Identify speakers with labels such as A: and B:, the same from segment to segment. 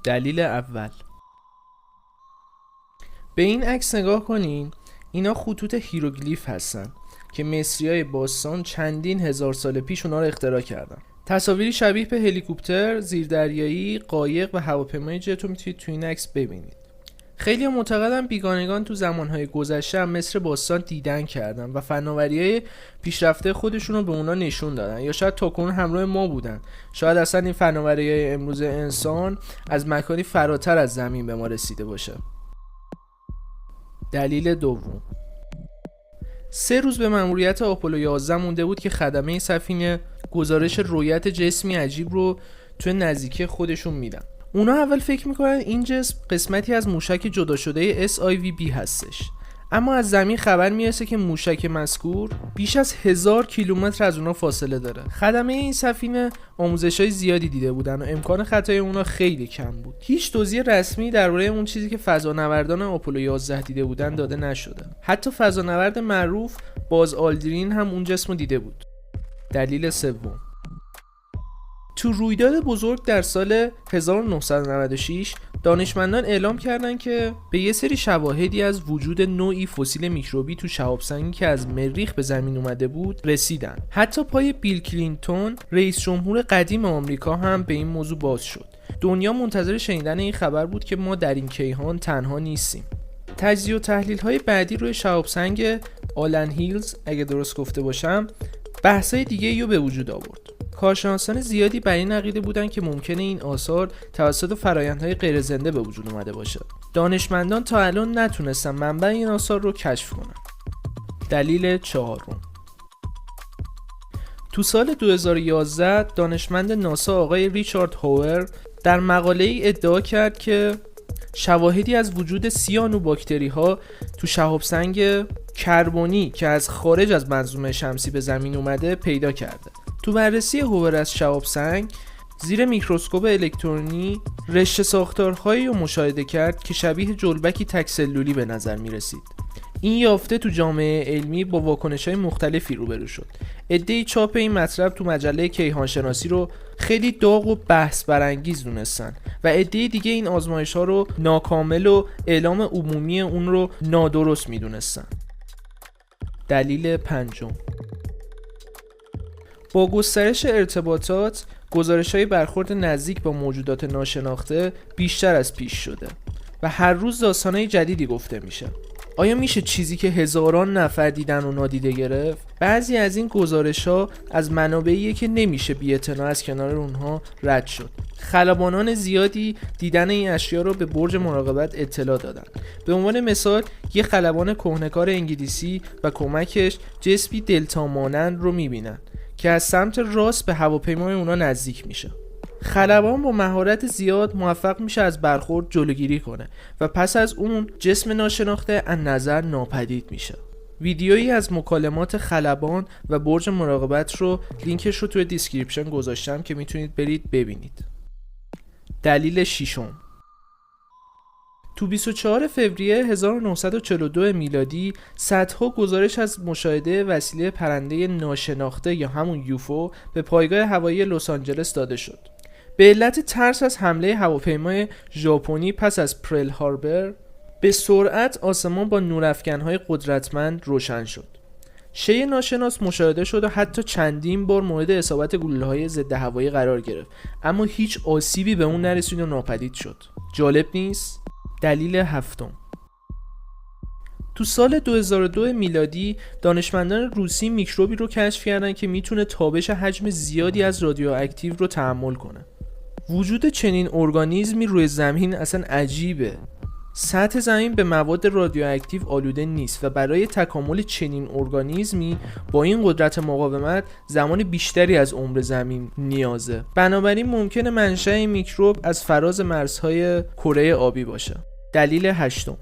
A: دلیل اول، به این عکس نگاه کنین. اینا خطوط هیروگلیف هستن که مصریای باستان چندین هزار سال پیش اونا رو اختراع کردن. تصاویری شبیه به هلیکوپتر، زیردریایی، قایق و هواپیمای جت رو میتونید تو این عکس ببینید. خیلی معتقدن بیگانگان تو زمانهای گذشته هم مصر باستان دیدن کردن و فناوری‌های پیشرفته خودشون رو به اونا نشون دادن، یا شاید تاکنون همراه ما بودن. شاید اصلا این فناوری‌های امروز انسان از مکانی فراتر از زمین به ما رسیده باشه. دلیل دوم، 3 روز به مأموریت آپولو 11 مونده بود که خدمه سفینه گزارش رویت جسمی عجیب رو تو نزدیکی خودشون میدن. اونا اول فکر میکنن این جسم قسمتی از موشک جدا شده SIVB هستش، اما از زمین خبر میرسه که موشک مذکور بیش از 1000 کیلومتر از اونا فاصله داره. خدمه این سفینه آموزش‌های زیادی دیده بودن و امکان خطای اونا خیلی کم بود. هیچ توضیح رسمی درباره اون چیزی که فضانوردان آپولو 11 دیده بودن داده نشده. حتی فضانورد معروف باز آلدرین هم اون جسم رو دیده بود. دلیل سوم، تو رویداد بزرگ در سال 1996 دانشمندان اعلام کردند که به یه سری شواهدی از وجود نوعی فسیل میکروبی تو شهاب سنگی که از مریخ به زمین اومده بود رسیدن. حتی پای بیل کلینتون رئیس جمهور قدیم آمریکا هم به این موضوع باز شد. دنیا منتظر شنیدن این خبر بود که ما در این کیهان تنها نیستیم. تجزیه و تحلیل های بعدی روی شهاب سنگ آلن هیلز، اگه درست گفته باشم، بحثای دیگه رو به وجود آورد. کارشناسان زیادی بر این عقیده بودن که ممکنه این آثار توسط فرآیندهای غیر زنده به وجود اومده باشه. دانشمندان تا الان نتونستن منبع این آثار رو کشف کنن. دلیل چهارم، تو سال 2011 دانشمند ناسا آقای ریچارد هاور در مقاله‌ای ادعا کرد که شواهدی از وجود سیانوباکتری ها تو شهاب سنگ کربنی که از خارج از منظومه شمسی به زمین اومده پیدا کرده. تو بررسی هاور از شهاب سنگ زیر میکروسکوپ الکترونی رشته ساختارهایی رو مشاهده کرد که شبیه جلبکی تک‌سلولی به نظر می رسید. این یافته تو جامعه علمی با واکنش‌های مختلفی روبرو شد. عده‌ای چاپ این مطلب تو مجله کیهانشناسی رو خیلی داغ و بحث برانگیز دونستن و عده‌ای دیگه این آزمایش‌ها رو ناکامل و اعلام عمومی اون رو نادرست می‌دونستن. دلیل پنجم، با گسترش ارتباطات گزارش‌های برخورد نزدیک با موجودات ناشناخته بیشتر از پیش شده و هر روز داستان‌های جدیدی گفته میشه. آیا میشه چیزی که هزاران نفر دیدن و نادیده گرفت؟ بعضی از این گزارش‌ها از منابعی که نمیشه بی‌اعتنا از کنار اونها رد شد. خلبانان زیادی دیدن این اشیا رو به برج مراقبت اطلاع دادن. به عنوان مثال یه خلبان کهنه‌کار انگلیسی و کمکش جسمی دلتا مانند رو میبینن که از سمت راست به هواپیمای اونا نزدیک میشه. خلبان با مهارت زیاد موفق میشه از برخورد جلوگیری کنه و پس از اون جسم ناشناخته از نظر ناپدید میشه. ویدیویی از مکالمات خلبان و برج مراقبت رو لینکش رو توی دیسکریپشن گذاشتم که میتونید برید ببینید. دلیل ششم، تو 24 فوریه 1942 میلادی صدها گزارش از مشاهده وسیله پرنده ناشناخته یا همون یوفو به پایگاه هوایی لس آنجلس داده شد. به علت ترس از حمله هواپیمای ژاپنی پس از پرل هاربر به سرعت آسمان با نورافکن‌های قدرتمند روشن شد. شی ناشناس مشاهده شد و حتی چندین بار مورد اصابت گلوله‌های ضد هوایی قرار گرفت، اما هیچ آسیبی به اون نرسید و ناپدید شد. جالب نیست؟ دلیل هفتم، تو سال 2002 میلادی دانشمندان روسی میکروبی رو کشف کردن که میتونه تابش حجم زیادی از رادیواکتیو رو تحمل کنه. وجود چنین ارگانیسمی روی زمین اصلا عجیبه. سطح زمین به مواد رادیواکتیو آلوده نیست و برای تکامل چنین ارگانیسمی با این قدرت مقاومت زمان بیشتری از عمر زمین نیازه. بنابراین ممکنه منشأ این میکروب از فراز مرزهای کره آبی باشه. دلیل هشتم،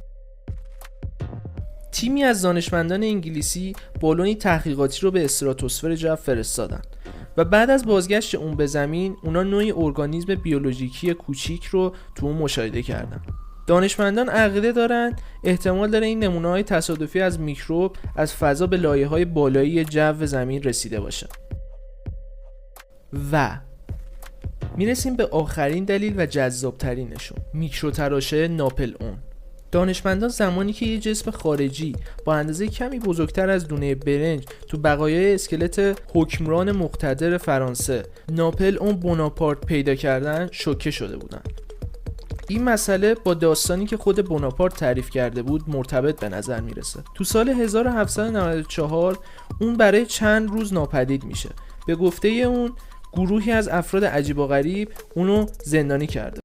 A: تیمی از دانشمندان انگلیسی بالونی تحقیقاتی رو به استراتوسفر جو فرستادن و بعد از بازگشت اون به زمین اونا نوعی ارگانیسم بیولوژیکی کوچیک رو تو اون مشاهده کردن. دانشمندان عقیده دارن احتمال داره این نمونه‌های تصادفی از میکروب از فضا به لایه‌های بالایی جو زمین رسیده باشه. و میرسیم به آخرین دلیل و جذابترینشون، میکروتراشه ناپل اون. دانشمندان زمانی که یه جسم خارجی با اندازه کمی بزرگتر از دونه برنج تو بقایای اسکلت حکمران مقتدر فرانسه ناپل اون بوناپارت پیدا کردن شوکه شده بودن. این مسئله با داستانی که خود بوناپارت تعریف کرده بود مرتبط به نظر میرسه. تو سال 1794 اون برای چند روز ناپدید میشه. به گفته اون گروهی از افراد عجیب و غریب اونو زندانی کرده